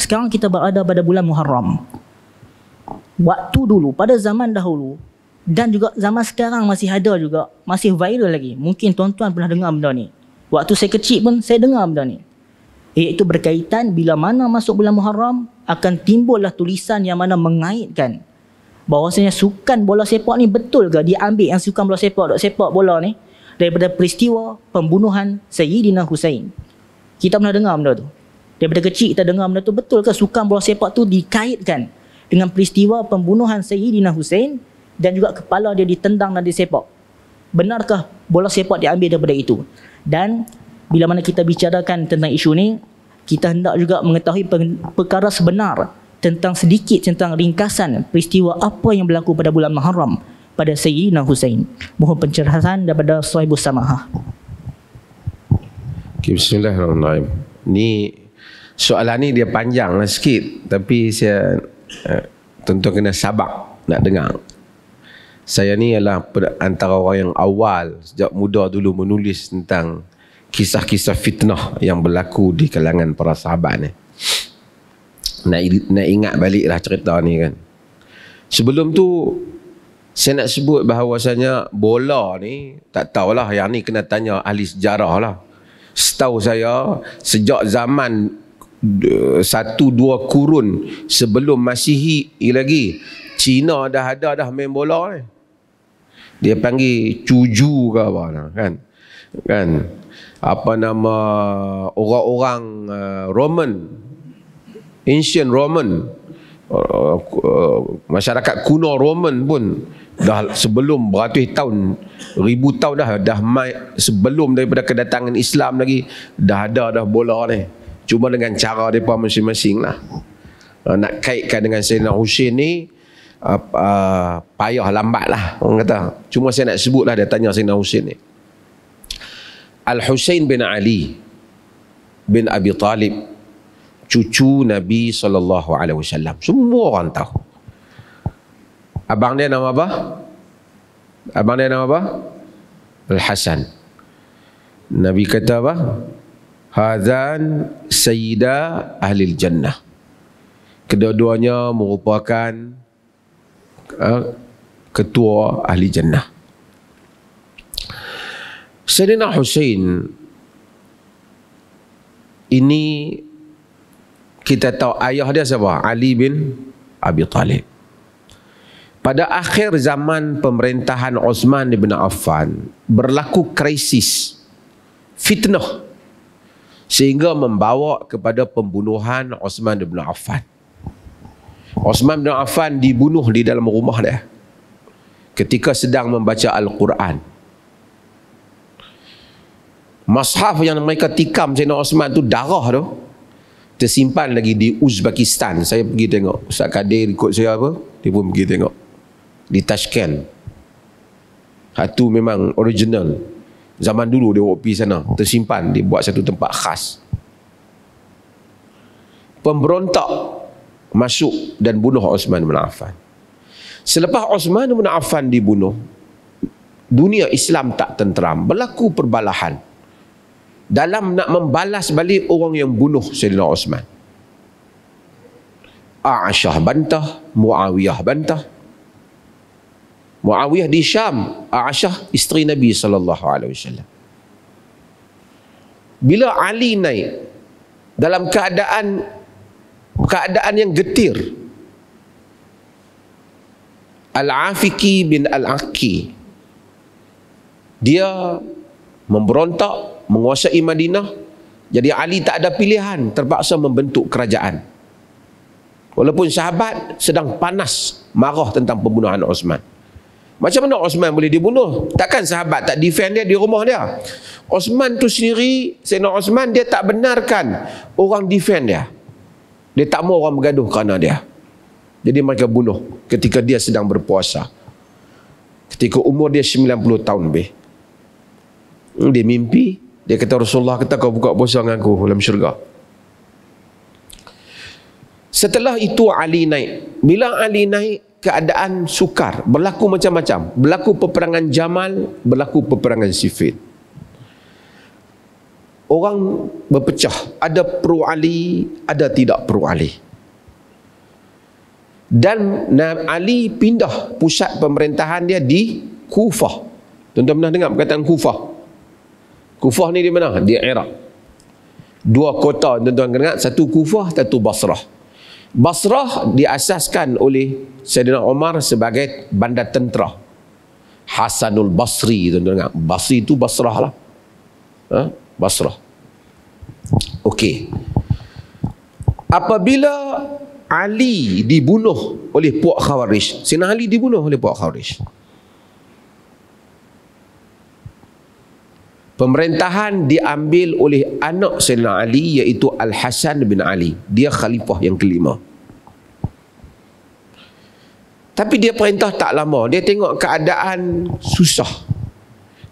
Sekarang kita berada pada bulan Muharram. Waktu dulu, pada zaman dahulu dan juga zaman sekarang masih ada juga, masih viral lagi. Mungkin tuan-tuan pernah dengar benda ni. Waktu saya kecil pun saya dengar benda ni. Iaitu berkaitan bila mana masuk bulan Muharram akan timbullah tulisan yang mana mengaitkan bahawasanya sukan bola sepak ni betul ke dia ambil yang sukan bola sepak bola ni daripada peristiwa pembunuhan Sayyidina Husain. Kita pernah dengar benda tu. Daripada kecil kita dengar benda tu, betul ke sukan bola sepak tu dikaitkan dengan peristiwa pembunuhan Sayyidina Husain dan juga kepala dia ditendang dan disepak. Benarkah bola sepak diambil daripada itu? Dan bila mana kita bicarakan tentang isu ni, kita hendak juga mengetahui perkara sebenar sedikit tentang ringkasan peristiwa apa yang berlaku pada bulan Muharram pada Sayyidina Husain. Mohon pencerahan daripada Sahibus Samahah. Okay, bismillahirrahmanirrahim. Ni soalan ni dia panjang lah sikit, tapi saya tentu kena sabar nak dengar. Saya ni adalah antara orang yang awal sejak muda dulu menulis tentang kisah-kisah fitnah yang berlaku di kalangan para sahabat ni. Nak ingat baliklah cerita ni kan. Sebelum tu saya nak sebut bahawasanya bola ni, tak tahulah, yang ni kena tanya ahli sejarah lah. Setahu saya sejak zaman 1-2 kurun sebelum Masihi lagi, Cina dah main bola ni. Dia panggil cuju ke apa kan, apa nama orang-orang Roman, ancient Roman, masyarakat kuno Roman pun dah sebelum beratus tahun, ribu tahun dah sebelum daripada kedatangan Islam lagi dah bola ni. Cuma dengan cara mereka masing-masing lah. Nak kaitkan dengan Sayyidina Husain ni payah lambat lah orang kata. Cuma saya nak sebut lah, dia tanya Sayyidina Husain ni. Al-Husain bin Ali bin Abi Talib, cucu Nabi SAW. Semua orang tahu. Abang dia nama apa? Al-Hasan. Nabi kata apa? Hadzan sayyida ahli jannah. Kedua-duanya merupakan ketua ahli jannah. Sayyidina Husain ini kita tahu ayah dia siapa? Ali bin Abi Talib. Pada akhir zaman pemerintahan Uthman bin Affan berlaku krisis, fitnah, sehingga membawa kepada pembunuhan Uthman bin Affan. Uthman bin Affan dibunuh di dalam rumah dia ketika sedang membaca Al-Quran. Mashaf yang mereka tikam Sayyidina Uthman tu, darah tu tersimpan lagi di Uzbekistan. Saya pergi tengok, Ustaz Kadir ikut saya apa, dia pun pergi tengok di Tashkent. Satu memang original, zaman dulu dia pergi sana, tersimpan, dibuat satu tempat khas. Pemberontak masuk dan bunuh Uthman bin Affan. Selepas Uthman bin Affan dibunuh, dunia Islam tak tenteram, berlaku perbalahan dalam nak membalas balik orang yang bunuh Sayyidina Uthman. Aisyah bantah, Muawiyah bantah. Muawiyah di Syam, Aisyah isteri Nabi SAW. Bila Ali naik dalam keadaan yang getir, Al-Afiqi bin Al-Aqi, dia memberontak, menguasai Madinah. Jadi Ali tak ada pilihan, terpaksa membentuk kerajaan. Walaupun sahabat sedang panas marah tentang pembunuhan Uthman. Macam mana Uthman boleh dibunuh? Takkan sahabat tak defend dia di rumah dia? Uthman tu sendiri, Sayyidina Uthman, dia tak benarkan orang defend dia. Dia tak mau orang bergaduh kerana dia. Jadi mereka bunuh ketika dia sedang berpuasa. Ketika umur dia 90 tahun lebih. Dia mimpi, dia kata, Rasulullah kata kau buka puasa dengan aku dalam syurga. Setelah itu Ali naik. Bila Ali naik, keadaan sukar, berlaku macam-macam. Berlaku peperangan Jamal, berlaku peperangan Siffin. orang berpecah. Ada pro Ali, ada tidak pro Ali. Dan Ali pindah pusat pemerintahan dia di Kufah. Tuan-tuan pernah dengar perkataan Kufah? Kufah ni di mana? Di Iraq. Dua kota tuan-tuan kena ingat, satu Kufah, satu Basrah. Basrah diasaskan oleh Saidina Umar sebagai bandar tentera. Hasanul Basri, tuan-tuan ingat. Basri itu Basrah lah. Basrah. Okey. Apabila Ali dibunuh oleh puak Khawarij, Sayyidina Ali dibunuh oleh puak Khawarij, pemerintahan diambil oleh anak Sayyidina Ali, iaitu Al-Hasan bin Ali. Dia khalifah yang kelima. Tapi dia perintah tak lama. Dia tengok keadaan susah.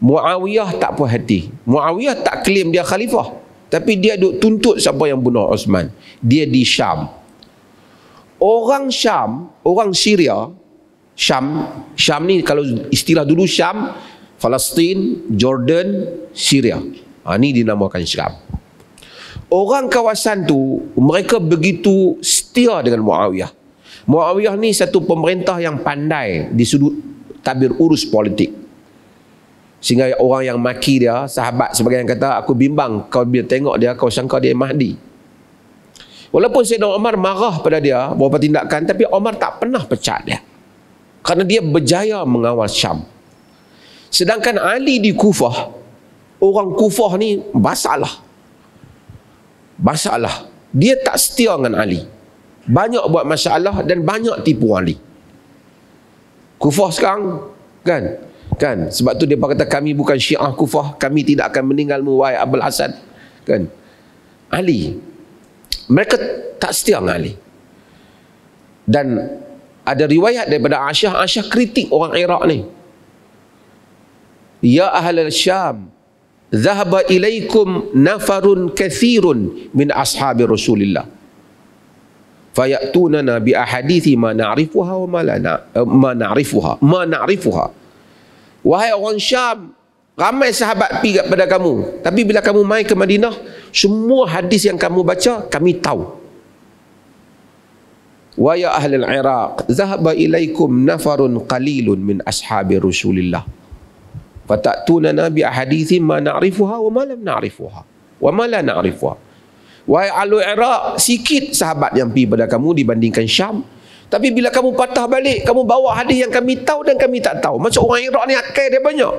Muawiyah tak puas hati. Muawiyah tak claim dia khalifah, tapi dia duk tuntut siapa yang bunuh Osman. Dia di Syam. Orang Syam, orang Syria, Syam ni kalau istilah dulu Syam, Palestin, Jordan, Syria. Ni dinamakan Syam. Orang kawasan tu, mereka begitu setia dengan Muawiyah. Muawiyah ni satu pemerintah yang pandai di sudut tabir urus politik. Sehingga orang yang maki dia, sahabat sebagian kata, aku bimbang kau bila tengok dia, kau sangka dia Mahdi. Walaupun Sayyidina Umar marah pada dia beberapa tindakan, tapi Umar tak pernah pecat dia, kerana dia berjaya mengawal Syam. Sedangkan Ali di Kufah, orang Kufah ni masalah. Dia tak setia dengan Ali. Banyak buat masalah dan banyak tipu Ali. Kufah sekarang kan, sebab tu dia kata, kami bukan Syiah Kufah, kami tidak akan meninggalmu wahai Abul Hasan. Kan? Ali, mereka tak setia dengan Ali. Dan ada riwayat daripada Aisyah kritik orang Iraq ni. Ya ahlal Syam, zahaba ilaikum nafarun kathirun min ashabi Rasulillah, fayatunana bi ahadithi ma na'rifuha wa ma na'rifuha. Wahai orang Syam, ramai sahabat pergi kepada kamu, tapi bila kamu mai ke Madinah, semua hadis yang kamu baca kami tahu. Wa ya ahlal Iraq, zahaba ilaikum nafarun qalilun min ashabi Rasulillah, fatatuna bi ahadithi ma na'rifuha wa ma lam na'rifuha wa ma la na'rifuha. Wahai ahli Iraq, sikit sahabat yang pergi pada kamu dibandingkan Syam, tapi bila kamu patah balik, kamu bawa hadis yang kami tahu dan kami tak tahu. Macam orang Iraq ni akal dia banyak.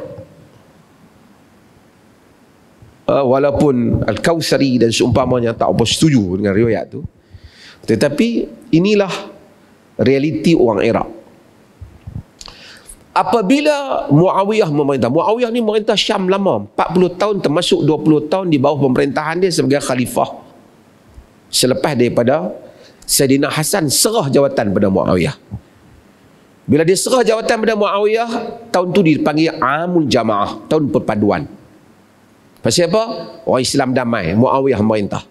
Walaupun Al-Kawthari dan seumpamanya tak apa setuju dengan riwayat tu, tetapi inilah realiti orang Iraq. Apabila Muawiyah memerintah, Muawiyah ni memerintah Syam lama, 40 tahun, termasuk 20 tahun di bawah pemerintahan dia sebagai khalifah. Selepas daripada Sayyidina Hasan serah jawatan pada Muawiyah. Bila dia serah jawatan pada Muawiyah, tahun tu dipanggil Amul Jamaah, tahun perpaduan. Pasal apa? Orang Islam damai. Muawiyah memerintah.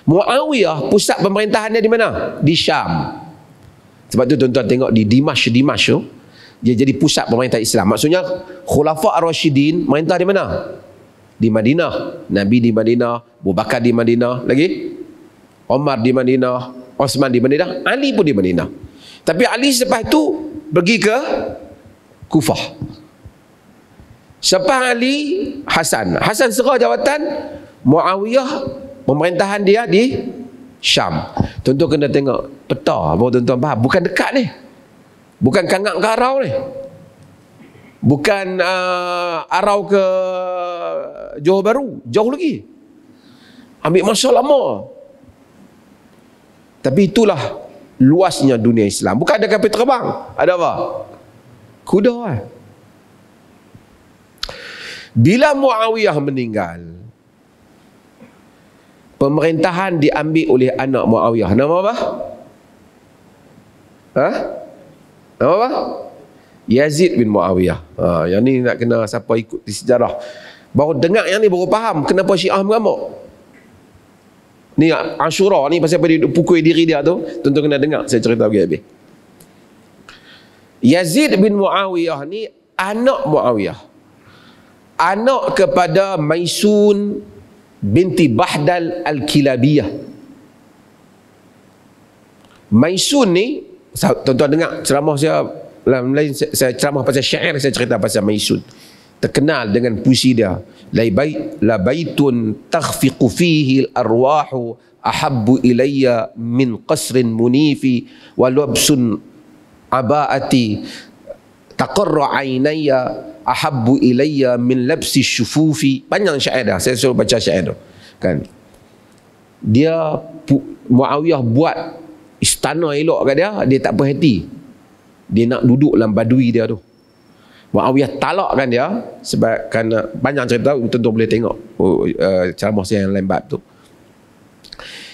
Muawiyah pusat pemerintahannya di mana? Di Syam. Sebab tu tuan-tuan tengok di Dimash tu, dia jadi pusat pemerintah Islam. Maksudnya Khulafa Ar-Rasyidin merintah di mana? Di Madinah. Nabi di Madinah, Abu Bakar di Madinah, lagi Umar di Madinah, Osman di Madinah, Ali pun di Madinah. Tapi Ali selepas tu pergi ke Kufah. Selepas Ali, Hasan serah jawatan, Muawiyah pemerintahan dia di Syam. Tuan-tuan kena tengok peta, baru tuan-tuan faham. Bukan dekat ni. Bukan Kangak ke Arau ni. Bukan Arau ke Johor Bahru. Jauh lagi. Ambil masa lama. Tapi itulah luasnya dunia Islam. Bukan ada kapal terbang. Ada apa? Kuda lah. Bila Muawiyah meninggal, pemerintahan diambil oleh anak Muawiyah. Nama apa? Nama apa? Yazid bin Muawiyah. Yang ni nak kena siapa ikut di sejarah. Baru dengar yang ni baru faham kenapa Syiah mengamuk. Ni Ashura ni pasal apa dia pukul diri dia tu. Tuan-tuan kena dengar saya cerita lagi habis. Yazid bin Muawiyah ni anak Muawiyah. Anak kepada Maisun binti Bahdal Al-Kilabiyah. Maisun ni, tuan-tuan dengar ceramah saya lain, saya ceramah pasal syair, saya cerita pasal Maisun. Terkenal dengan puisi dia, la baitun takhfiqu fihi al-arwahu ahabbu ilayya min qasrin munifi wa labsun abaati taqarra aynaya ahabbu ilayya min labsi syufufi. Panjang syair dah, saya suruh baca syair tu kan. Dia Muawiyah buat istana elok kat dia, dia tak puas hati, dia nak duduk dalam badui dia tu. Muawiyah talakkan dia sebab kerana banyak cerita, tuan-tuan boleh tengok ceramah saya yang lain bab tu.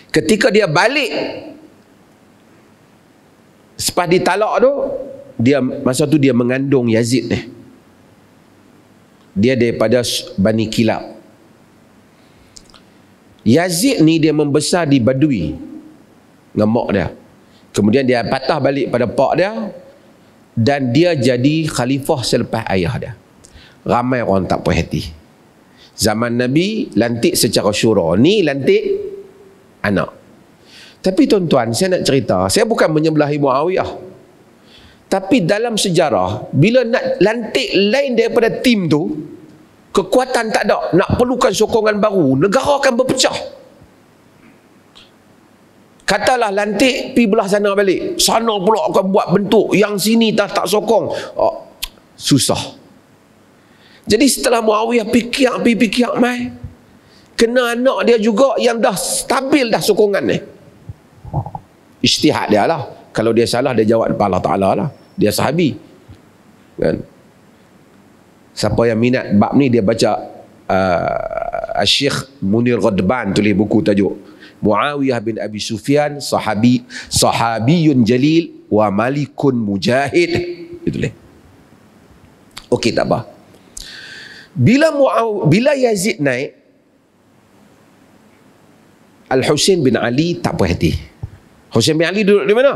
Ketika dia balik selepas ditalak tu, dia masa tu dia mengandung Yazid ni. Dia daripada Bani Kilab. Yazid ni dia membesar di Badui dengan mak dia. Kemudian dia patah balik pada pak dia dan dia jadi khalifah selepas ayah dia. Ramai orang tak puas hati. Zaman Nabi lantik secara syura, ni lantik anak. Tapi tuan-tuan, saya nak cerita, saya bukan menyebelahi Muawiyah. Tapi dalam sejarah, bila nak lantik lain daripada tim tu, kekuatan tak ada, nak perlukan sokongan baru, negara akan berpecah. Katalah lantik pi belah sana balik, sana pula akan buat bentuk, yang sini tak sokong. Susah. Jadi setelah Muawiyah fikir mai, kena anak dia juga yang dah stabil dah sokongan ni. Ijtihad dia lah. Kalau dia salah, dia jawab depan Allah Ta'ala lah. Dia sahabi kan. Siapa yang minat bab ni, dia baca Syekh Munir Ghadban tulis buku tajuk Muawiyah bin Abi Sufyan sahabiyun jalil wa malikun mujahid. Itulah. Okey, tak apa. Bila Yazid naik, Al-Husain bin Ali tak puas hati. Husain bin Ali duduk di mana?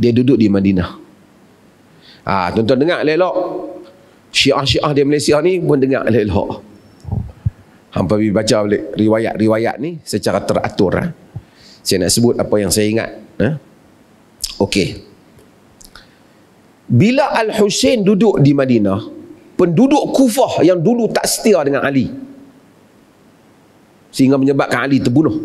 Dia duduk di Madinah. Tuan-tuan dengar elok. Syiah-syiah di Malaysia ni pun dengar elok. Hampa pergi baca balik riwayat-riwayat ni secara teratur. Saya nak sebut apa yang saya ingat. Okey. Bila Al-Husain duduk di Madinah, penduduk Kufah yang dulu tak setia dengan Ali, sehingga menyebabkan Ali terbunuh,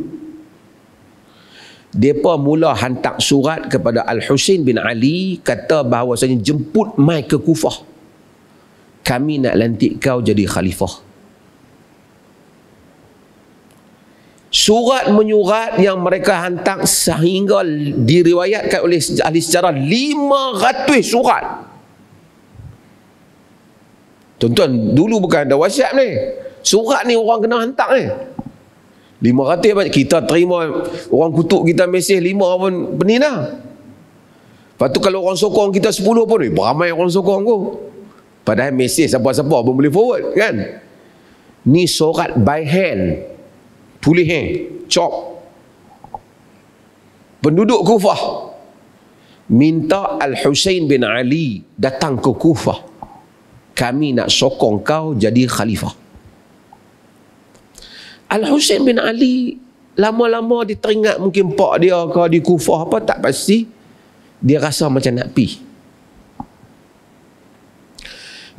mereka mula hantar surat kepada Al-Husain bin Ali, kata bahawasanya jemput mai ke Kufah, kami nak lantik kau jadi khalifah. Surat menyurat yang mereka hantar sehingga diriwayatkan oleh ahli sejarah 500 surat. Tuan-tuan, dulu bukan ada WhatsApp ni, surat ni orang kena hantar ni 500 banyak. Kita terima orang kutuk kita mesej 5 pun pening dah. Lepas tu kalau orang sokong kita 10 pun, beramai orang sokong ko. Padahal mesej siapa-siapa pun boleh forward kan. Ni surat by hand, tulis cop. Penduduk Kufah minta Al-Husain bin Ali datang ke Kufah, kami nak sokong kau jadi khalifah. Al-Husain bin Ali lama-lama dia teringat mungkin pak dia ke di Kufah apa tak pasti, dia rasa macam nak pi.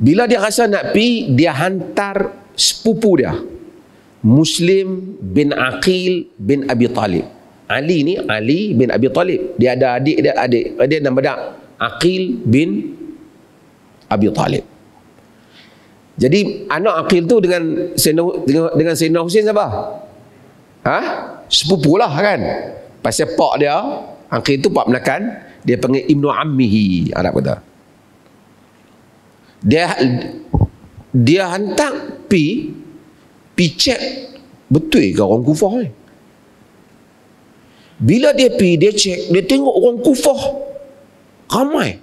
Bila dia rasa nak pi, dia hantar sepupu dia, Muslim bin Aqil bin Abi Talib. Ali ni Ali bin Abi Talib, dia ada adik dia nama dia Aqil bin Abi Talib. Jadi anak Aqil tu dengan Sayyidina Husain siapa? Sepupu lah kan. Pasal pak dia Aqil tu pak menakan, dia panggil Ibnu Ammihi, Arab kata. Dia hantar pi cek betul ke orang Kufah ni. Bila dia pi, dia cek, dia tengok orang Kufah ramai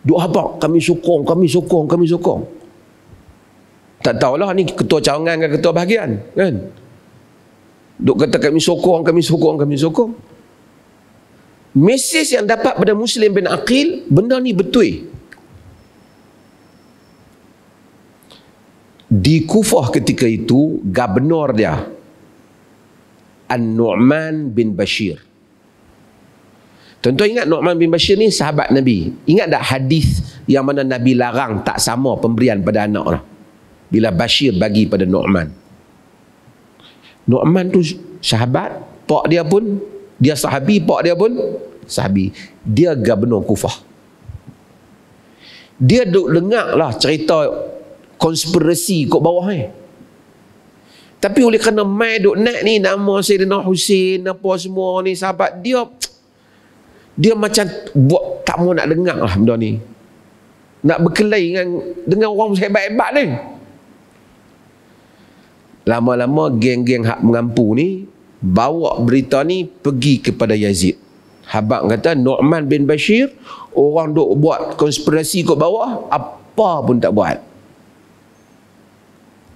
duk habaq, kami sokong. Tak tahulah ni ketua cawangan ke ketua bahagian kan, duk kata kami sokong. Mesej yang dapat pada Muslim bin Aqil, benda ni betul. Di Kufah ketika itu, gubernur dia An-Nu'man bin Bashir. Tuan-tuan ingat Nu'man bin Bashir ni sahabat Nabi. Ingat tak hadis yang mana Nabi larang tak sama pemberian pada anak orang? Bila Bashir bagi pada Nu'man. Nu'man tu sahabat, pak dia pun, dia sahabi, pak dia pun sahabi. Dia gubernur Kufah. Dia duk dengar lah cerita konspirasi kat bawah ni. Tapi oleh kerana mai duk naik ni nama Sayyidina Husin apa semua ni sahabat dia macam buat tak mau nak dengar lah benda ni. Nak berkelahi dengan orang hebat-hebat ni. Lama-lama geng-geng hak mengampu ni bawa berita ni pergi kepada Yazid. Habaq kata Nu'man bin Bashir orang duk buat konspirasi kat bawah, apa pun tak buat.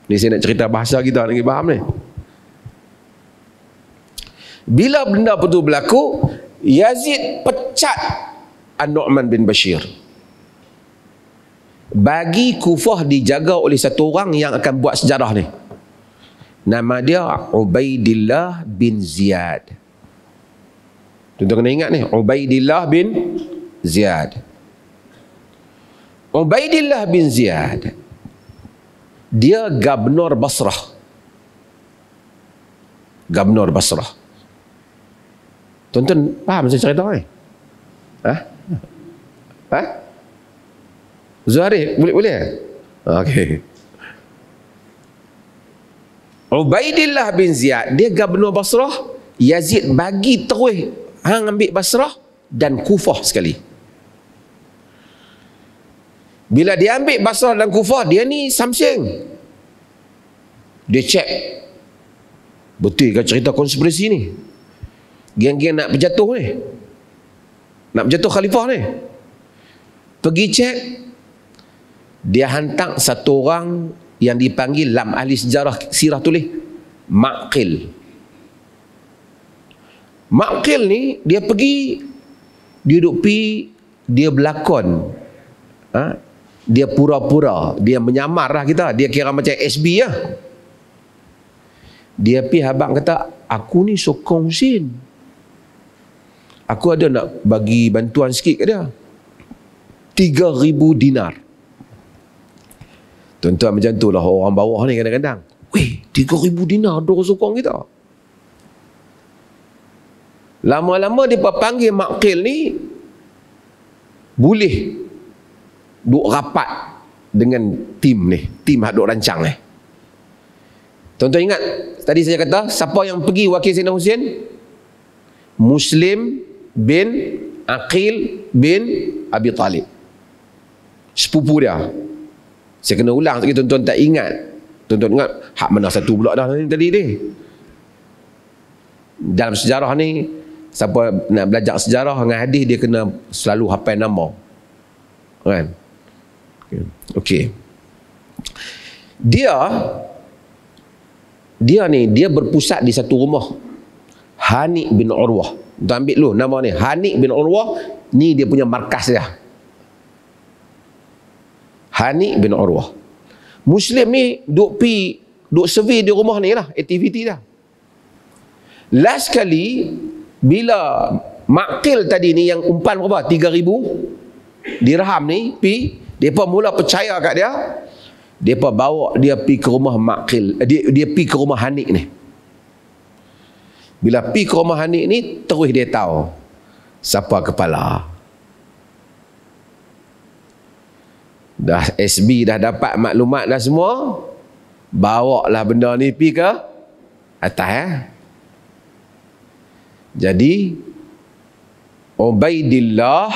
Ni saya nak cerita bahasa kita nak faham ni. Bila benda itu berlaku, Yazid pecat An-Nu'man bin Bashir. Bagi Kufah dijaga oleh satu orang yang akan buat sejarah ni. Nama dia Ubaidillah bin Ziyad. Tuan-tuan kena ingat ni, Ubaidillah bin Ziyad. Ubaidillah bin Ziyad, dia gubernur Basrah. Gubernur Basrah. Tuan-tuan faham saya cerita ni? Zuhairi, boleh? Okey. Ubaidillah bin Ziyad, dia gubernur Basrah. Yazid bagi terus hang ambil Basrah dan Kufah sekali. Bila dia ambil Basrah dan Kufah, dia ni samseng. Dia cek. Betul ke cerita konspirasi ni? Geng-geng nak berjatuh ni. Nak berjatuh khalifah ni. Pergi cek. Dia hantar satu orang yang dipanggil dalam ahli sejarah sirah tulis Maqil. Maqil ni dia pergi, dia duduk pi, dia berlakon. Dia pura-pura, dia menyamar lah kita. Dia kira macam SB lah. Dia pi habaq kata, aku ni sokong Husin. Aku ada nak bagi bantuan sikit ke dia. 3,000 dinar. Tuan-tuan macam tu lah orang bawah ni kadang-kadang. Weh, 3,000 dinar ada orang sokong kita. Lama-lama dia panggil Maqil ni boleh duk rapat dengan tim ni, tim hak duk rancang ni. Tuan-tuan ingat tadi saya kata siapa yang pergi wakil Sayyidina Husin? Muslim bin Aqil bin Abi Talib, sepupu dia. Saya kena ulang lagi, tuan-tuan tak ingat. Tuan-tuan ingat hak mana satu pula dah ni tadi ni. Dalam sejarah ni, siapa nak belajar sejarah dengan hadis, dia kena selalu hafal nama. Kan? Okey. Dia ni, dia berpusat di satu rumah. Hani bin Urwah. Tuan ambil dulu nama ni. Hani bin Urwah, ni dia punya markas dia. Hani bin Urwah. Muslim ni duk survey di rumah ni lah, aktiviti dah. Last kali bila Maqil tadi ni yang umpan berapa? 3,000 dirham ni depa mula percaya kat dia. Depa bawa dia pi ke rumah Maqil. Dia pi ke rumah Hani ni. Bila pi ke rumah Hani ni, terus dia tahu siapa kepala. Dah SB dah dapat maklumat dah semua, bawa lah benda ni pi ke atas. Jadi Ubaidillah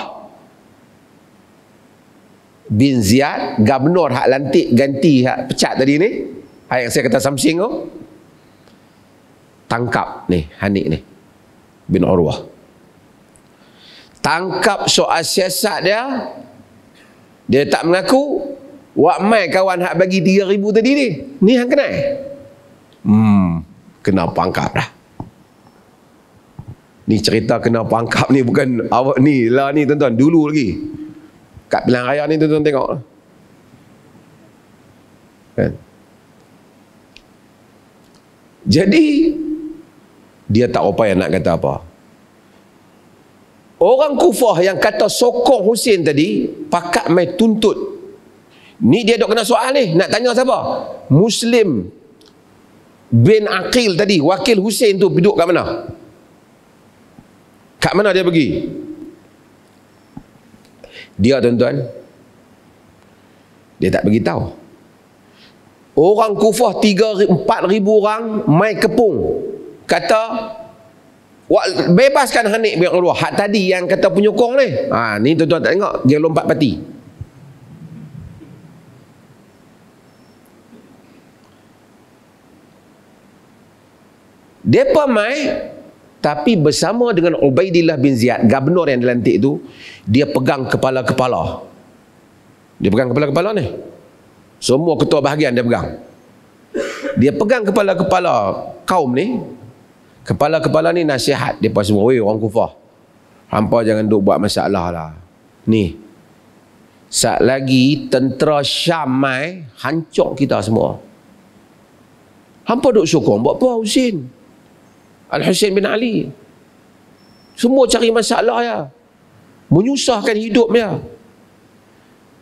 bin Ziyad, gubernur hak lantik ganti hak pecat tadi ni, hak yang saya kata samsing tu, tangkap ni Hani ni bin Urwah. Tangkap soal siasat dia. Dia tak mengaku. Wak mai kawan hak bagi 3,000 tadi ni, ni hang kenal. Kena pangkap dah. Ni cerita kena pangkap ni bukan awak ni lah ni tuan-tuan, dulu lagi. Kat pilihan raya ni tuan-tuan tengok. Kan? Jadi dia tak apa yang nak kata apa. Orang Kufah yang kata sokong Husin tadi pakat mai tuntut. Ni dia dok kena soal ni, nak tanya siapa? Muslim bin Aqil tadi, wakil Husin tu duduk kat mana? Kat mana dia pergi? Dia tuan-tuan, dia tak bagi tahu. Orang Kufah 3-4 ribu orang mai kepung. Kata, bebaskan Hanif bin Urwah. Hak tadi yang kata penyokong ni. Ni tuan-tuan tak tengok, dia lompat parti. Depa mai, tapi bersama dengan Ubaidillah bin Ziyad, gubernur yang dilantik tu, dia pegang kepala-kepala. Dia pegang kepala-kepala ni. Semua ketua bahagian dia pegang. Dia pegang kepala-kepala kaum ni. Kepala-kepala ni nasihat depa semua. Weh orang Kufah, hampa jangan duk buat masalah lah. Ni, sat lagi tentera Syam mai, hancur kita semua. Hampa duk sokong buat apa Husin? Al-Husin bin Ali. Semua cari masalah ya. Menyusahkan hidup dia.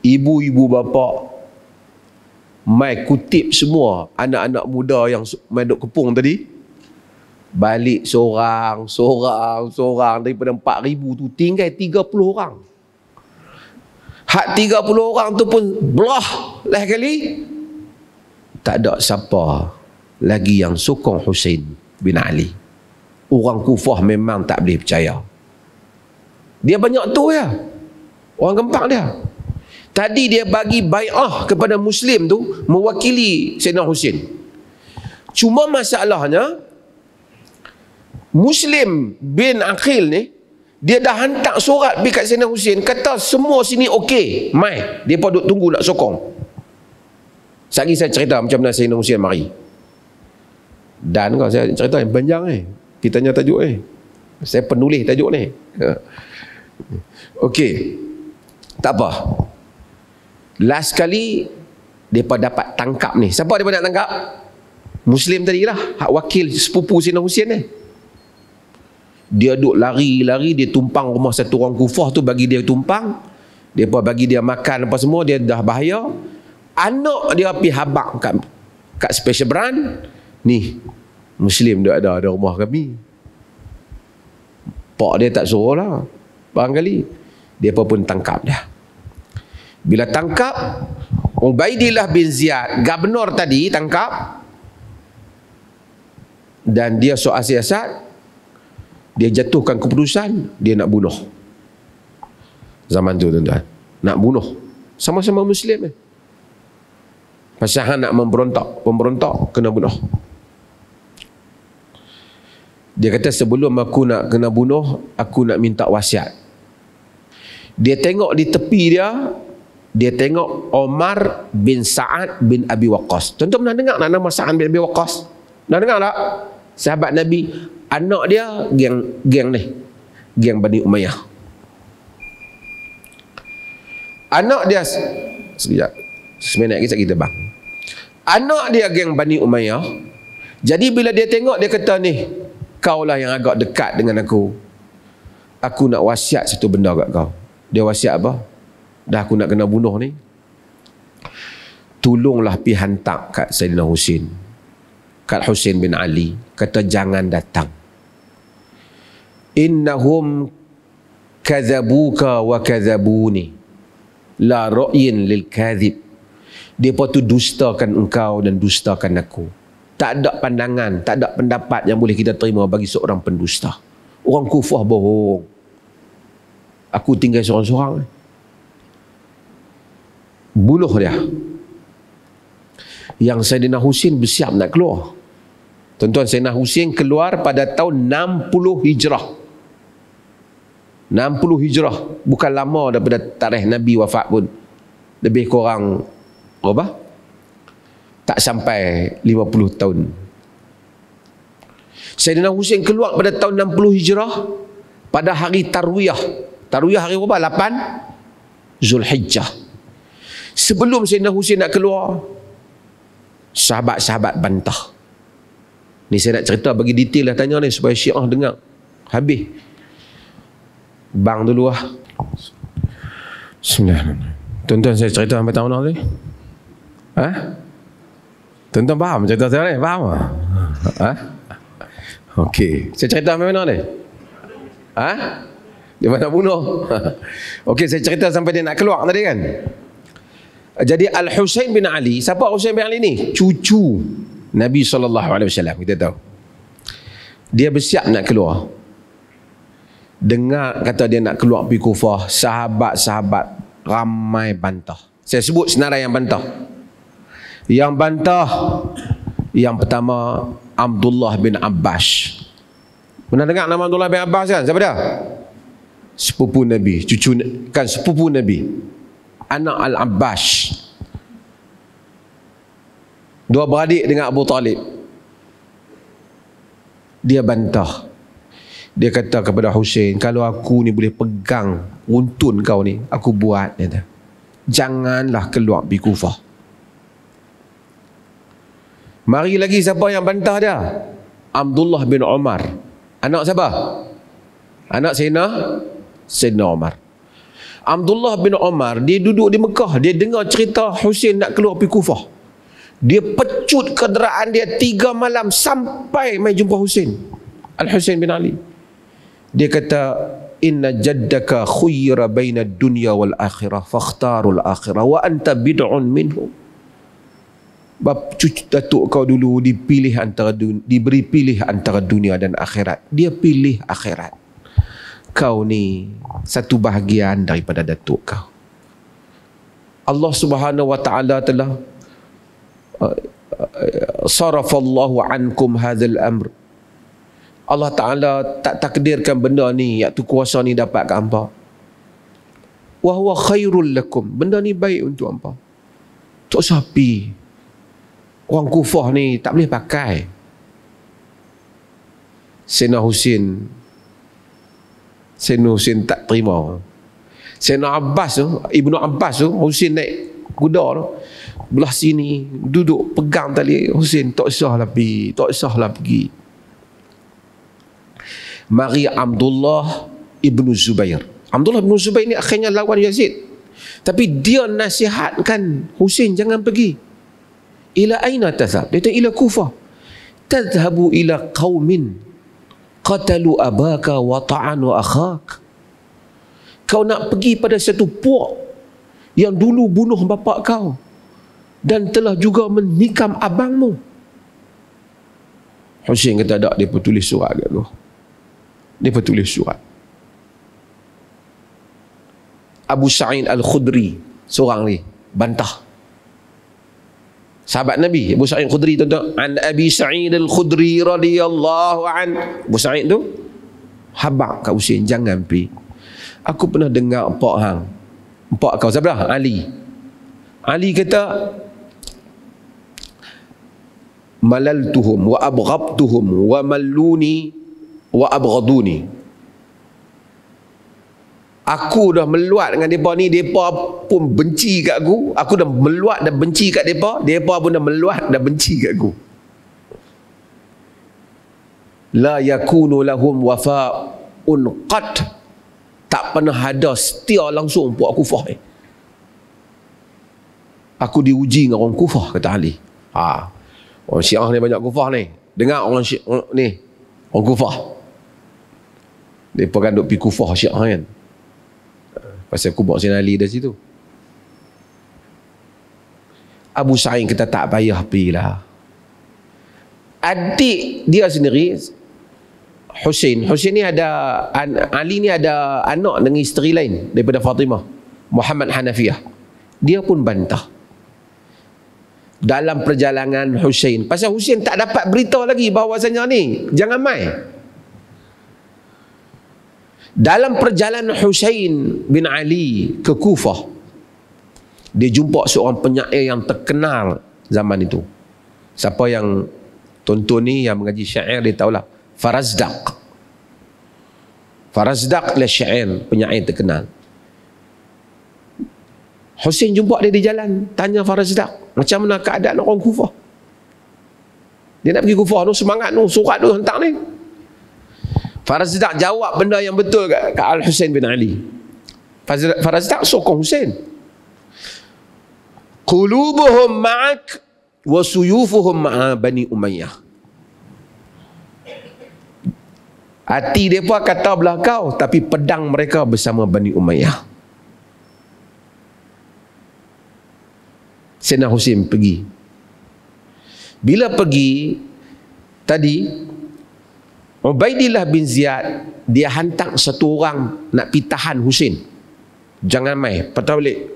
Ibu-ibu bapa mai kutip semua anak-anak muda yang mai duk kepung tadi. Balik seorang daripada 4,000 tu tinggal 30 orang. Hak 30 orang tu pun belah lah kali. Tak ada siapa lagi yang sokong Husin bin Ali. Orang Kufah memang tak boleh percaya. Dia banyak tu ya. Orang gempak dia. Tadi dia bagi bai'ah kepada Muslim tu mewakili Sayyidina Husin. Cuma masalahnya Muslim bin Aqil ni, dia dah hantar surat pergi kat Sayyidina Husin, kata semua sini okey, mai. Dia pun duk tunggu nak sokong. Sekali saya cerita macam mana Sayyidina Husin mari. Dan kalau saya cerita yang panjang kita tanya tajuk saya penulis tajuk ni. Okey. Tak apa. Last kali depa dapat tangkap ni. Siapa depa nak tangkap? Muslim tadi lah, hak wakil sepupu Sayyidina Husin ni. Dia duk lari-lari, dia tumpang rumah satu orang Kufah tu, bagi dia tumpang. Depa bagi dia makan apa semua, dia dah bahaya. Anak dia pergi habaq kat special brand. Ni Muslim dia ada rumah kami. Pak dia tak suruh lah. Barangkali depa pun tangkap dia. Bila tangkap, Ubaidillah bin Ziyad, gubernur tadi tangkap, dan dia soal siasat, dia jatuhkan keputusan, dia nak bunuh. Zaman tu tuan-tuan, nak bunuh. Sama-sama Muslim pasal nak pemberontak kena bunuh. Dia kata sebelum aku nak kena bunuh, aku nak minta wasiat. Dia tengok di tepi dia tengok Omar bin Sa'ad bin Abi Waqqas. Tuan-tuan pernah dengar nama Sa'ad bin Abi Waqqas? Pernah dengar tak? Sahabat Nabi. Anak dia geng ni, geng Bani Umayyah. Anak dia, sekejap, seminit lagi kita bang. Anak dia geng Bani Umayyah. Jadi bila dia tengok, dia kata ni, kaulah yang agak dekat dengan aku. Aku nak wasiat satu benda kat kau. Dia wasiat apa? Dah aku nak kena bunuh ni, tolonglah pergi hantar kat Sayyidina Husin, kat Husin bin Ali. Kata jangan datang. Innahum kadzabuka wa kadzabuni la ra'yin lil kadzib. Depa tu dustakan engkau dan dustakan aku. Tak ada pandangan, tak ada pendapat yang boleh kita terima bagi seorang pendusta. Orang Kufah bohong. Aku tinggal seorang-seorang. Bunuh dia. Yang Sayyidina Husin bersiap nak keluar. Tuan-tuan, Sayyidina Husin keluar pada tahun 60 Hijrah. 60 Hijrah. Bukan lama daripada tarikh Nabi wafat pun. Lebih kurang berapa? Tak sampai 50 tahun. Sayyidina Husin keluar pada tahun 60 Hijrah pada hari Tarwiyah. Tarwiyah hari berapa? 8 Zulhijjah. Sebelum Sayyidina Husin nak keluar, sahabat-sahabat bantah. Ni saya nak cerita bagi detail lah tanya ni supaya Syiah dengar. Habis. Bang dulu lah. Bismillahirrahmanirrahim. Tuan-tuan saya cerita sampai tahun ni. Ha? Tuan-tuan faham cerita saya ni? Faham tak? Ha? Okey. Saya cerita sampai mana ni? Ha? Dia mana bunuh? Okey, saya cerita sampai dia nak keluar tadi kan? Jadi Al-Husain bin Ali, siapa Husain bin Ali ni? Cucu Nabi SAW, kita tahu. Dia bersiap nak keluar. Dengar kata dia nak keluar pergi Kufah, sahabat-sahabat ramai bantah. Saya sebut senarai yang bantah. Yang bantah, yang pertama Abdullah bin Abbas. Pernah dengar nama Abdullah bin Abbas kan? Siapa dia? Sepupu Nabi, cucu kan sepupu Nabi. Anak Al-Abbas. Dua beradik dengan Abu Talib. Dia bantah. Dia kata kepada Husain, kalau aku ni boleh pegang runtun kau ni, aku buat. Dia kata, janganlah keluar pergi Kufah. Mari lagi siapa yang bantah dia? Abdullah bin Umar. Anak siapa? Anak Sayyidina Umar. Abdullah bin Umar, dia duduk di Mekah, dia dengar cerita Husain nak keluar pergi Kufah. Dia pecut kenderaan dia 3 malam sampai mai jumpa Husain. Al-Husain bin Ali. Dia kata, inna jaddaka khuyira baina dunya wal akhirah fakhtarul akhirah wa anta bid'un minhu. Bab cucu datuk kau dulu diberi pilih antara dunia dan akhirat. Dia pilih akhirat. Kau ni satu bahagian daripada datuk kau. Allah Subhanahu wa taala telah sarafallahu ankum hadzal amr. Allah Taala tak takdirkan benda ni, iaitu kuasa ni dapat ke hangpa. Wa huwa khairul lakum. Benda ni baik untuk hangpa. Tak sapi. Orang Kufah ni tak boleh pakai. Sayyidina Husain tak terima. Sayyidina Abbas tu, Ibnu Abbas tu, Husain naik kuda tu, belah sini, duduk pegang tali Husain, tak usahlah pergi. Mari Abdullah ibnu Zubair. Abdullah ibnu Zubair ni akhirnya lawan Yazid. Tapi dia nasihatkan Husain jangan pergi. Ila aina tazhab? Dia kata ila Kufah. Tadhhabu ila qaumin qatalu abaka wa ta'anu akhak. Kau nak pergi pada satu puak yang dulu bunuh bapa kau dan telah juga menikam abangmu. Husain kata tak, dia pun tulis surat kat aku. Dia pun tulis surat. Abu Sa'id Al-Khudri seorang ni bantah. Sahabat Nabi Abu Sa'id Al-Khudri, tuan-tuan. An Abi Sa'id Al-Khudri radhiyallahu an. Abu Sa'id tu habaq kat Husain, jangan pergi. Aku pernah dengar empak kau siapa dah? Ali kata, malaltuhum wa abghabtuhum wa malluni wa abghaduni. Aku dah meluat dengan mereka ni, mereka pun benci kat aku. Aku dah meluat dan benci kat mereka, mereka pun dah meluat dan benci kat aku. La yakunu lahum wafa'un qat. Tak pernah ada setia langsung puak Kufah ni. Aku diuji dengan orang Kufah, kata Ali. Orang Syiah ni banyak Kufah ni. Dengar orang Syiah ni, orang Kufah. Mereka kan duk pergi Kufah Syiah kan. Pasal kubur Sayyidina Ali dari situ. Abu Sa'id kata tak payah pergilah. Adik dia sendiri, Husain ni ada, Ali ni ada anak dengan isteri lain daripada Fatimah, Muhammad Hanafiyah. Dia pun bantah. Dalam perjalanan Husain, pasal Husain tak dapat berita lagi bahawasanya ni jangan mai. Dalam perjalanan Husain bin Ali ke Kufah, dia jumpa seorang penyair yang terkenal zaman itu. Siapa yang tonton ni, yang mengaji syair, dia tahulah. Farazdaq adalah syair, penyair terkenal. Husain jumpa dia di jalan, tanya Farazdaq, macam mana keadaan orang Kufah? Dia nak pergi Kufah tu, semangat tu, surat tu hantar ni. Farazdak jawab benda yang betul kat Al-Husain bin Ali. Farazdak sokong Husain. Qulubuhum ma'ak wa suyufuhum ma'a Bani Umayyah. Hati mereka kata belah kau, tapi pedang mereka bersama Bani Umayyah. Sayyidina Husain pergi. Bila pergi tadi, Ubaidillah bin Ziyad dia hantar satu orang nak pergi tahan Husain. Jangan mai, patah balik.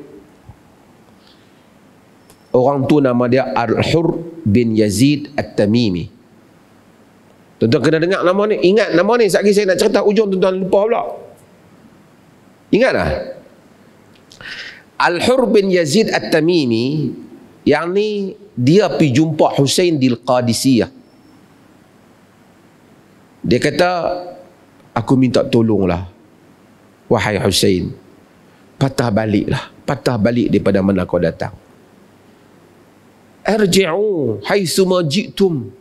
Orang tu nama dia Al-Hur bin Yazid At-Tamimi. Tuan-tuan kena dengar nama ni. Ingat nama ni. Sekali saya nak cerita ujung, tuan-tuan lupa pula. Ingat tak? Al-Hur bin Yazid At-Tamimi, yang ni dia pergi jumpa Husain di Qadisiyah. Dia kata, aku minta tolonglah, wahai Husain, patah baliklah. Patah balik daripada mana kau datang. Arji'u haitsuma ji'tum.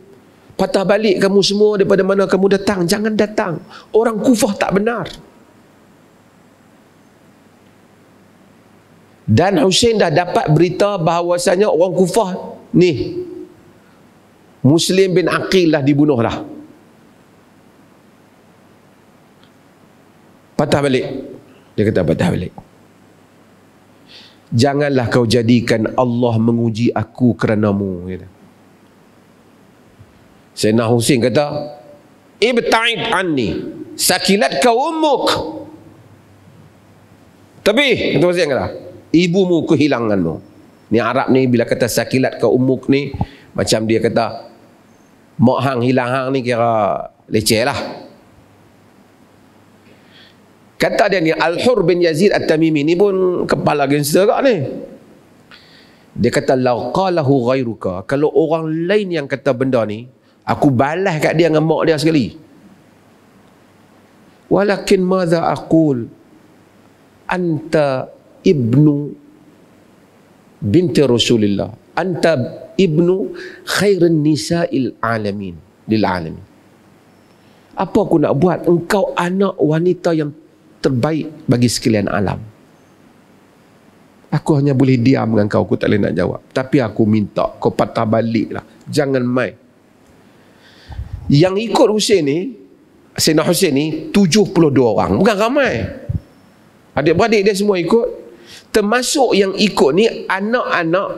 Patah balik kamu semua daripada mana kamu datang. Jangan datang. Orang Kufah tak benar. Dan Husain dah dapat berita bahawasanya orang Kufah ni, Muslim bin Aqil lah dibunuh lah. Patah balik. Dia kata patah balik. Janganlah kau jadikan Allah menguji aku keranamu. Sayyidina Husain kata, ibta'id anni, sakilat ka ummuk. Tapi kata Husain kata, ibumu kehilanganmu. Ni Arab ni bila kata sakilat ka ummuk ni, macam dia kata mak hang hilang hang ni kira leceh lah. Kata dia ni Al-Hur bin Yazid At-Tamimi ni pun kepala gangster kat ni. Dia kata law qalahu ghairuka, kalau orang lain yang kata benda ni, aku balas kat dia dengan mak dia sekali. Walakin madza aqul anta ibnu binti Rasulillah, anta ibnu khairin nisa'il alamin lil alamin. Apa aku nak buat? Engkau anak wanita yang terbaik bagi sekalian alam. Aku hanya boleh diam dengan kau, aku tak boleh nak jawab. Tapi aku minta kau patah balik lah. Jangan main. Yang ikut Husain ni, Sayyidina Husain ni 72 orang. Bukan ramai. Adik-beradik dia semua ikut. Termasuk yang ikut ni anak-anak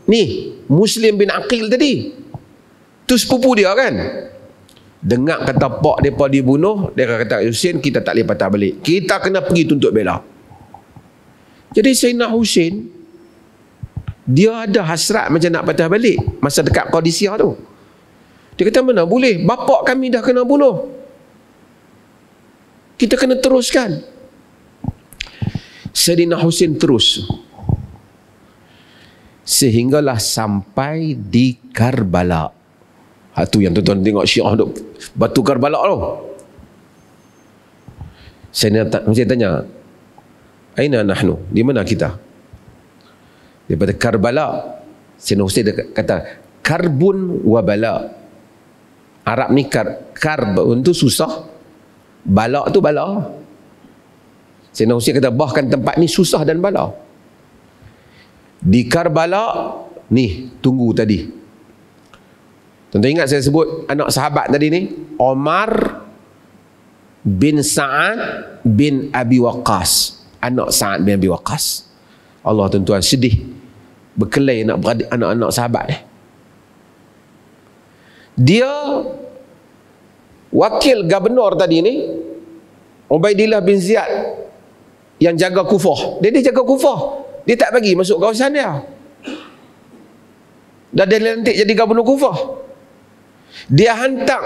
ni Muslim bin Aqil tadi. Tu sepupu dia kan. Dengar kata pak mereka dibunuh, dia kata Husain, kita tak boleh patah balik. Kita kena pergi tuntut bela. Jadi Sayyidina Husain, dia ada hasrat macam nak patah balik masa dekat Qadisiyah tu. Dia kata mana boleh, bapak kami dah kena bunuh, kita kena teruskan. Sayyidina Husain terus sehinggalah sampai di Karbala. Itu yang tuan-tuan tengok Syiah duk batu Karbala tu. Saya tanya, aina nahnu? Di mana kita? Daripada Karbala. Sayyidina Husain kata karbun wa bala. Arab ni karb itu susah, bala tu bala. Sayyidina Husain kata bahkan tempat ni susah dan bala. Di Karbala ni tunggu tadi. Tuan-tuan ingat saya sebut anak sahabat tadi ni, Omar bin Sa'ad bin Abi Waqqas. Anak Sa'ad bin Abi Waqqas. Allah tuan-tuan sedih berkelahi anak-anak sahabat ni. Dia wakil gubernur tadi ni, Ubaidillah bin Ziyad, yang jaga Kufah. Dia jaga Kufah. Dia tak bagi masuk kawasan dia. Dah dia lantik jadi gubernur Kufah. Dia hantar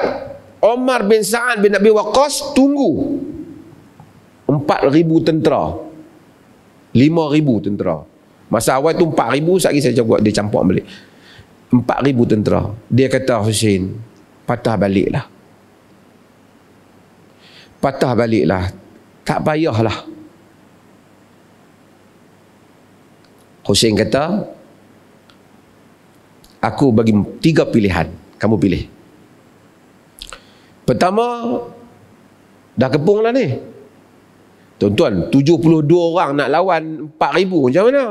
Omar bin Sa'ad bin Abi Waqqas tunggu 4,000 tentera, 5,000 tentera. Masa awal tu 4,000, sekali saya buat dia campur balik 4,000 tentera. Dia kata Husain, patah baliklah, patah baliklah, tak payahlah. Husain kata, aku bagi 3 pilihan, kamu pilih. Pertama, dah kepung lah ni. Tuan-tuan, 72 orang nak lawan 4,000 macam mana?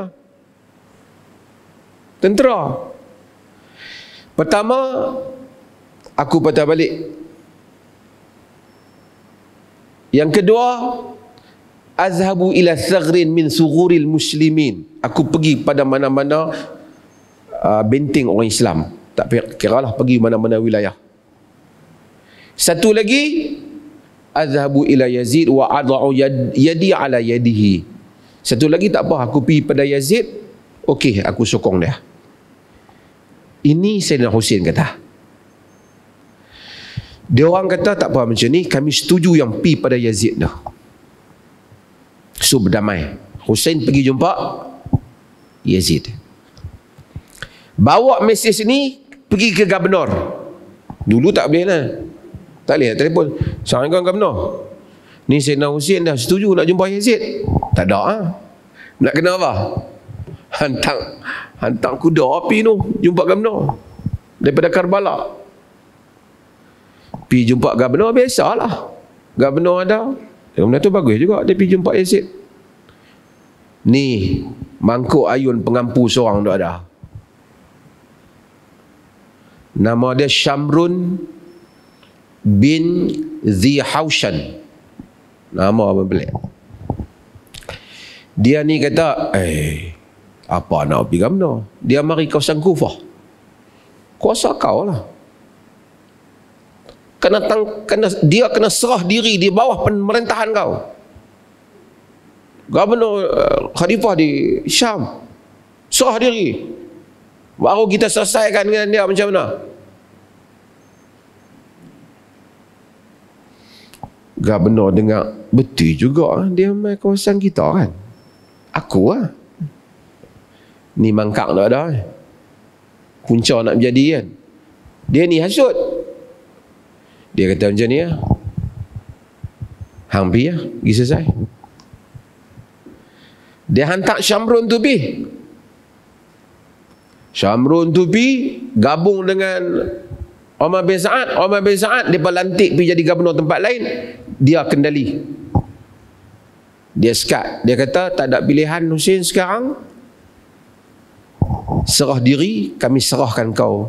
Tentera. Pertama, aku patah balik. Yang kedua, azhabu ila saghrin min sughuril muslimin. Aku pergi pada mana-mana benteng orang Islam. Tak kiralah pergi mana-mana wilayah. Satu lagi, azhabu ila Yazid wa ad'u yadi ala yadihi. Satu lagi tak apa, aku pergi pada Yazid, okey, aku sokong dia. Ini Sayyidina Husain kata. Dia orang kata tak apa macam ni, kami setuju yang pergi pada Yazid dah. So berdamai. Husain pergi jumpa Yazid. Bawa mesej ni pergi ke Gubernur. Dulu tak boleh lah. Tak boleh telefon. Assalamualaikum Gubernur. Ni Sayyidina Husain dah setuju nak jumpa Yazid. Tak ada ah. Nak kena apa? Hantar kuda api tu jumpa Gubernur daripada Karbala. Pergi jumpa Gubernur biasalah. Gubernur ada. Benda tu bagus juga dia pergi jumpa Yazid. Ni mangkuk ayun pengampu seorang tu ada. Nama dia Syamrun bin Zihaushan. Nama apa pelik. Dia ni kata, apa nak pergi Gubernur? Dia mari kawasan Kufah. Kuasa kau lah. Dia kena serah diri di bawah pemerintahan kau. Gubernur Khalifah di Syam serah diri, baru kita selesaikan dengan dia macam mana. Gubernur dengar, betul juga dia main kawasan kita kan. Aku lah ni mangkak tak ada punca nak menjadi kan. Dia ni hasut. Dia kata macam ni lah, hang pergi lah, pergi selesai. Dia hantar Syamrun tu pergi. Syamrun tu pergi gabung dengan Umar bin Sa'ad. Umar bin Sa'ad dia lantik pergi jadi gubernur tempat lain. Dia kendali. Dia sekat. Dia kata tak ada pilihan Husain sekarang. Serah diri, kami serahkan kau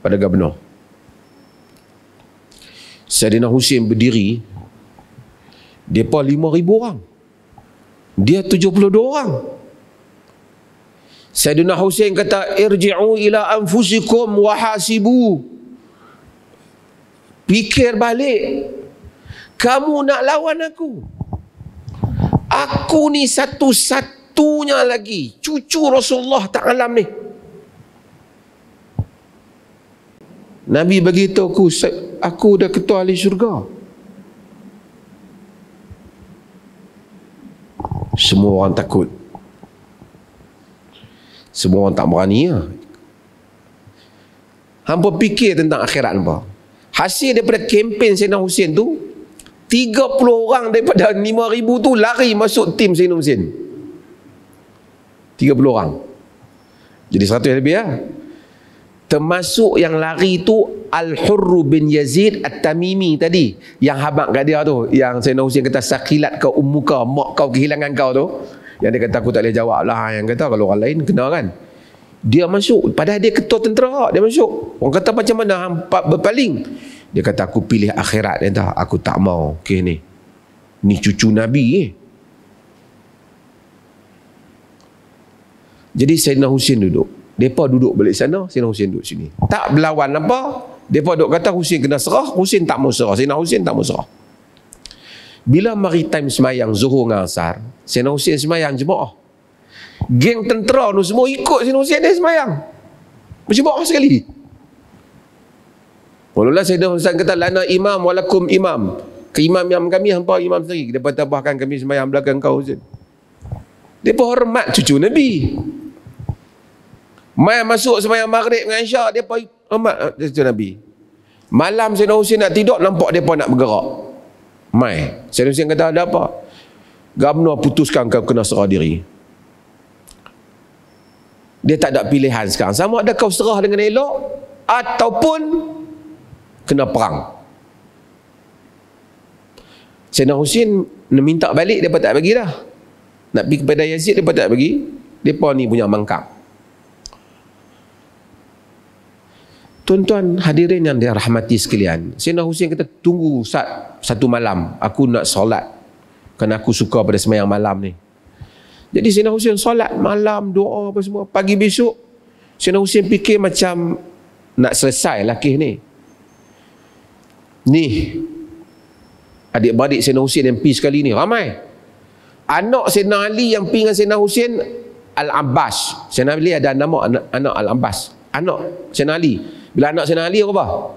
pada gubernur. Sayyidina Husain berdiri. Depa 5,000 orang. Dia 72 orang. Sayyidina Husain kata, irji'u ila anfusikum wa hasibu. Fikir balik. Kamu nak lawan aku. Aku ni satu-satunya lagi cucu Rasulullah Ta'ala ni. Nabi beritahu aku dah ketua ahli syurga. Semua orang takut. Semua orang tak berani lah. Hampa fikir tentang akhirat hampa. Hasil daripada kempen Sayyidina Husain tu, 30 orang daripada 5,000 tu lari masuk tim Sayyidina Husain. 30 orang. Jadi 100 lebih lah. Termasuk yang lari tu Al-Hurr bin Yazid At-Tamimi tadi, yang habaq kat dia tu, yang Sayyidina Husain kata sakilat kau ummuka, mak kau kehilangan kau tu, yang dia kata aku tak boleh jawab lah, yang kata kalau orang lain kena kan. Dia masuk, padahal dia ketua tentera, dia masuk. Orang kata macam mana hang berpaling? Dia kata aku pilih akhirat. Dia kata aku tak mau. Okey ni cucu Nabi Jadi Sayyidina Husain duduk. Depa duduk balik sana, Sayyidina Husain duduk sini. Tak berlawan apa. Depa duk kata Husain kena serah, Husain tak mau serah. Sayyidina Husain tak mau serah. Bila mari time semayang Zuhur dengan Asar, Sayyidina Husain semayang jemaah. Geng tentera tu semua ikut Sayyidina Husain dia semayang. Berjemaah sekali. Mula-mula Sayyidina Husain kata lana imam walakum imam. Ke imam yang kami hampa imam sendiri. Depa tambahkan kami semayang belakang kau Husain. Depa hormat cucu Nabi. Mai masuk semayang maghrib dengan Isyak, depa hormat cucu Nabi. Malam Sayyidina Husain nak tidur, nampak depa nak bergerak. Mai Sayyidina Husain kata ada apa? Gubernur putuskan kau kena serah diri. Dia tak ada pilihan sekarang. Sama ada kau serah dengan elok ataupun kena perang. Sayyidina Husain minta balik, mereka tak bagi dah. Nak pergi kepada Yazid, mereka tak bagi. Mereka ni punya mangkap. Tuan-tuan hadirin yang dirahmati sekalian, Sayyidina Husain kata, tunggu satu malam, aku nak solat, kerana aku suka pada sembahyang malam ni. Jadi Sayyidina Husain solat malam, doa apa semua. Pagi besok Sayyidina Husain fikir macam nak selesai lah kes ni. Ni adik-beradik Sayyidina Husain yang pergi sekali ni ramai. Anak Sayyidina Ali yang pergi dengan Sayyidina Husain, Al-Abbas. Sayyidina Ali ada nama anak Al-Abbas, anak Sayyidina Ali. Bila anak Sayyidina Ali apa?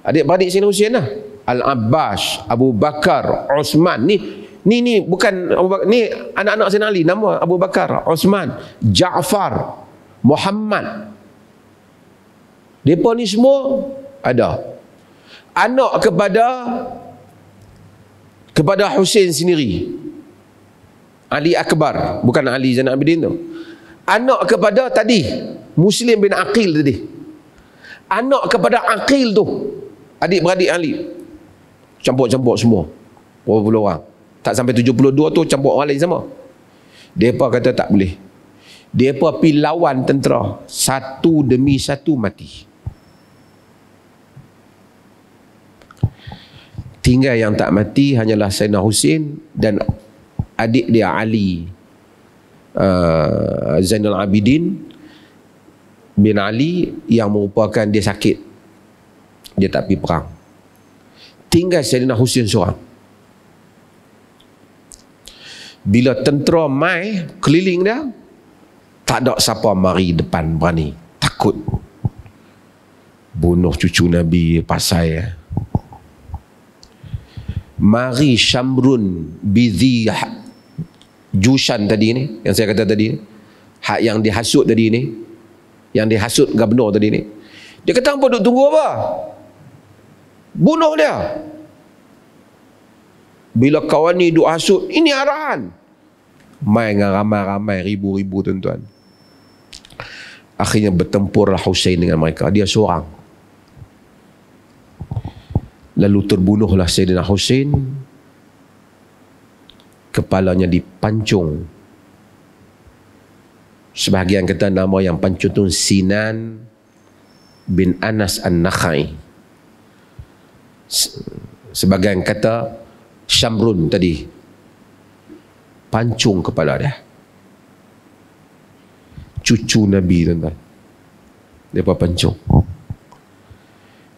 Adik-beradik Sayyidina Husain lah. Al-Abbas, Abu Bakar, Osman. Ni bukan Abu Bakar, ni anak-anak Sayyidina Ali, nama Abu Bakar, Osman, Ja'far, Muhammad. Mereka ni semua ada anak kepada Husain sendiri, Ali Akbar, bukan Ali Zainal Abidin tu. Anak kepada tadi Muslim bin Aqil tadi, anak kepada Aqil tu, adik-beradik Ali, campur-campur semua berapa puluh orang, tak sampai 72 tu campur orang lain sama. Mereka kata tak boleh, mereka pergi lawan tentera, satu demi satu mati. Tinggal yang tak mati hanyalah Sayyidina Husain dan adik dia Ali, Zainal Abidin bin Ali, yang merupakan dia sakit, dia tak pergi perang. Tinggal Sayyidina Husain seorang. Bila tentera mai keliling dia, tak ada siapa mari depan berani, takut bunuh cucu Nabi pasal mari Syamrun bidhi Jushan tadi ni, yang saya kata tadi ni, hak yang dihasut tadi ni, yang dihasut gubernur tadi ni, dia kata apa duk tunggu apa, bunuh dia. Bila kawan ni duk hasut, ini arahan, mai dengan ramai-ramai, ribu-ribu tuan-tuan. Akhirnya bertempurlah Husain dengan mereka, dia seorang. Lalu terbunuhlah Sayyidina Husain, kepalanya dipancung. Sebahagian kata nama yang pancung tu Sinan bin Anas An-Nakhai. Sebahagian kata Syamrun tadi, pancung kepala dia. Cucu Nabi tuan-tuan, mereka pancung.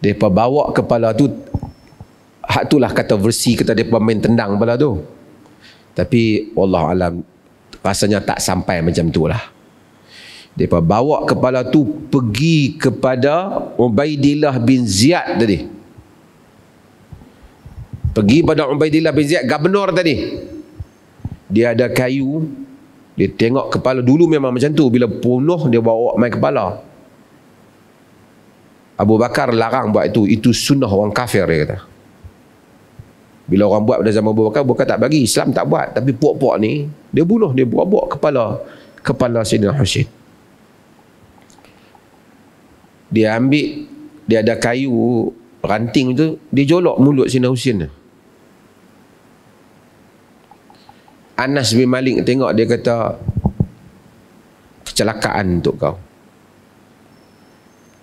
Mereka bawa kepala tu, hak itulah kata versi kata mereka main tendang kepala tu. Tapi wallahu alam rasanya tak sampai macam tu lah. Mereka bawa kepala tu pergi kepada Ubaidillah bin Ziyad tadi. Pergi pada Ubaidillah bin Ziyad, gubernur tadi. Dia ada kayu, dia tengok kepala dulu memang macam tu, bila bunuh dia bawa main kepala. Abu Bakar larang buat itu sunnah orang kafir, dia kata. Bila orang buat pada zaman Abu Bakar, Abu Bakar tak bagi, Islam tak buat. Tapi puak-puak ni, dia bunuh, dia buat kepala Sayyidina Husain. Dia ambil, dia ada kayu ranting tu, dia jolok mulut Sayyidina Husain. Anas bin Malik tengok, dia kata, kecelakaan untuk kau.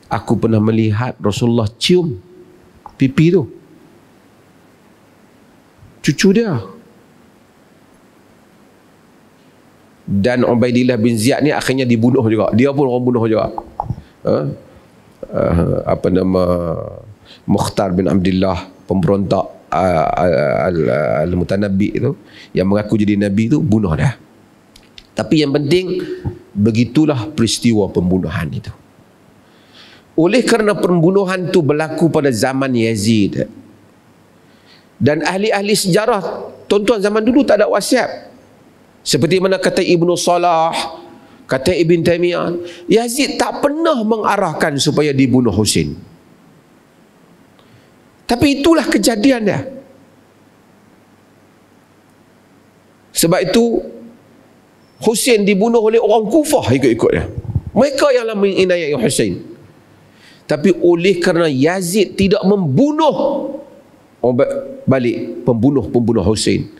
Aku pernah melihat Rasulullah cium pipi tu cucu dia. Dan Ubaidillah bin Ziyad ni akhirnya dibunuh juga. Dia pun orang bunuh juga. Apa nama, Mukhtar bin Abdullah, pemberontak Al-Mutanabbi itu, yang mengaku jadi Nabi itu, bunuh dia. Tapi yang penting, begitulah peristiwa pembunuhan itu. Oleh kerana pembunuhan itu berlaku pada zaman Yazid, dan ahli-ahli sejarah, tuan-tuan, zaman dulu tak ada WhatsApp. Seperti mana kata Ibnu Salah, kata Ibn Taimiyah, Yazid tak pernah mengarahkan supaya dibunuh Husain. Tapi itulah kejadian dia. Sebab itu Husain dibunuh oleh orang Kufah ikut-ikutnya. Mereka yang menginayai Husain. Tapi oleh kerana Yazid tidak membunuh balik pembunuh Hussein,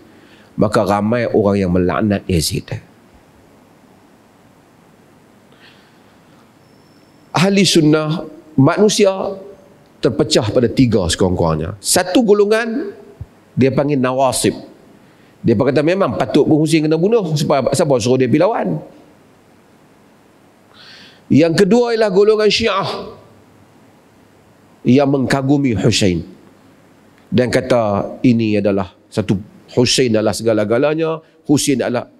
maka ramai orang yang melaknat Yazid. Ahli sunnah, manusia terpecah pada 3 sekurang-kurangnya. Satu golongan dia panggil nawasib. Dia kata memang patut pun Hussein kena bunuh, sebab siapa suruh dia pergi lawan. Yang kedua ialah golongan Syiah yang mengkagumi Hussein dan kata ini adalah satu, Hussein adalah segala-galanya, Hussein adalah.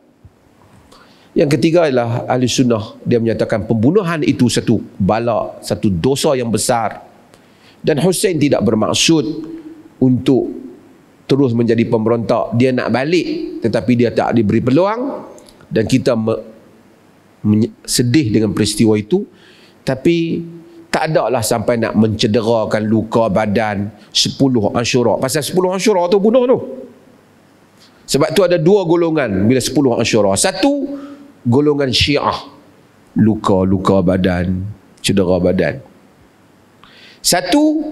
Yang ketiga ialah ahli sunnah, dia menyatakan pembunuhan itu satu bala, satu dosa yang besar, dan Hussein tidak bermaksud untuk terus menjadi pemberontak. Dia nak balik tetapi dia tak diberi peluang, dan kita sedih dengan peristiwa itu, tapi tak ada lah sampai nak mencederakan luka badan 10 Ashura. Pasal 10 Ashura tu bunuh tu. Sebab tu ada 2 golongan bila 10 Ashura. Satu, golongan Syiah, luka-luka badan, cedera badan. Satu,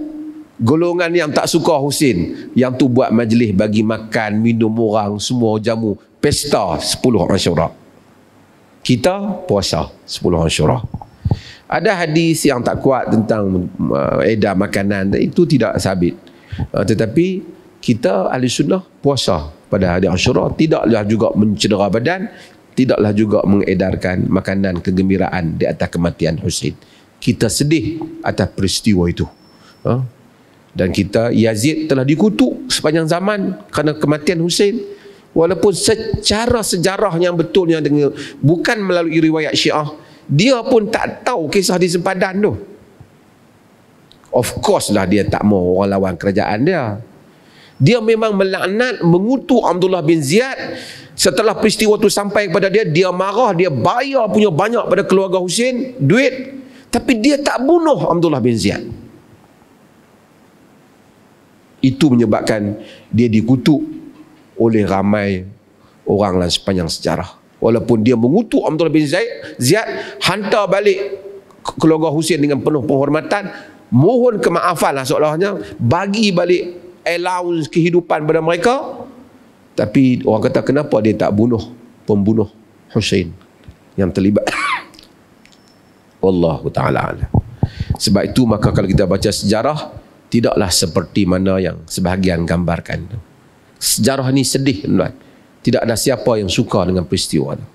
golongan yang tak suka Hussein, yang tu buat majlis bagi makan, minum orang, semua jamu, pesta 10 Ashura. Kita puasa 10 Ashura. Ada hadis yang tak kuat tentang edar makanan, itu tidak sabit. Tetapi kita ahli sunnah puasa pada hari Ashura, tidaklah juga mencedera badan, tidaklah juga mengedarkan makanan kegembiraan di atas kematian Hussein. Kita sedih atas peristiwa itu. Dan kita, Yazid telah dikutuk sepanjang zaman kerana kematian Hussein. Walaupun secara sejarah yang betulnya dengan, bukan melalui riwayat Syiah, dia pun tak tahu kisah di sempadan tu. Of course lah dia tak mau orang lawan kerajaan dia. Dia memang melaknat, mengutuk Abdullah bin Ziyad. Setelah peristiwa tu sampai kepada dia, dia marah, dia bayar punya banyak pada keluarga Hussein, duit. Tapi dia tak bunuh Abdullah bin Ziyad. Itu menyebabkan dia dikutuk oleh ramai orang dalam sepanjang sejarah. Walaupun dia mengutuk Abdullah bin Ziyad, hantar balik keluarga Hussein dengan penuh penghormatan, mohon kemaafan lah seolah-olahnya, bagi balik allowance kehidupan pada mereka. Tapi orang kata kenapa dia tak bunuh pembunuh Hussein yang terlibat. Wallahu ta'ala alam. Sebab itu maka kalau kita baca sejarah, tidaklah seperti mana yang sebahagian gambarkan. Sejarah ni sedih, tuan. Tidak ada siapa yang suka dengan peristiwa itu.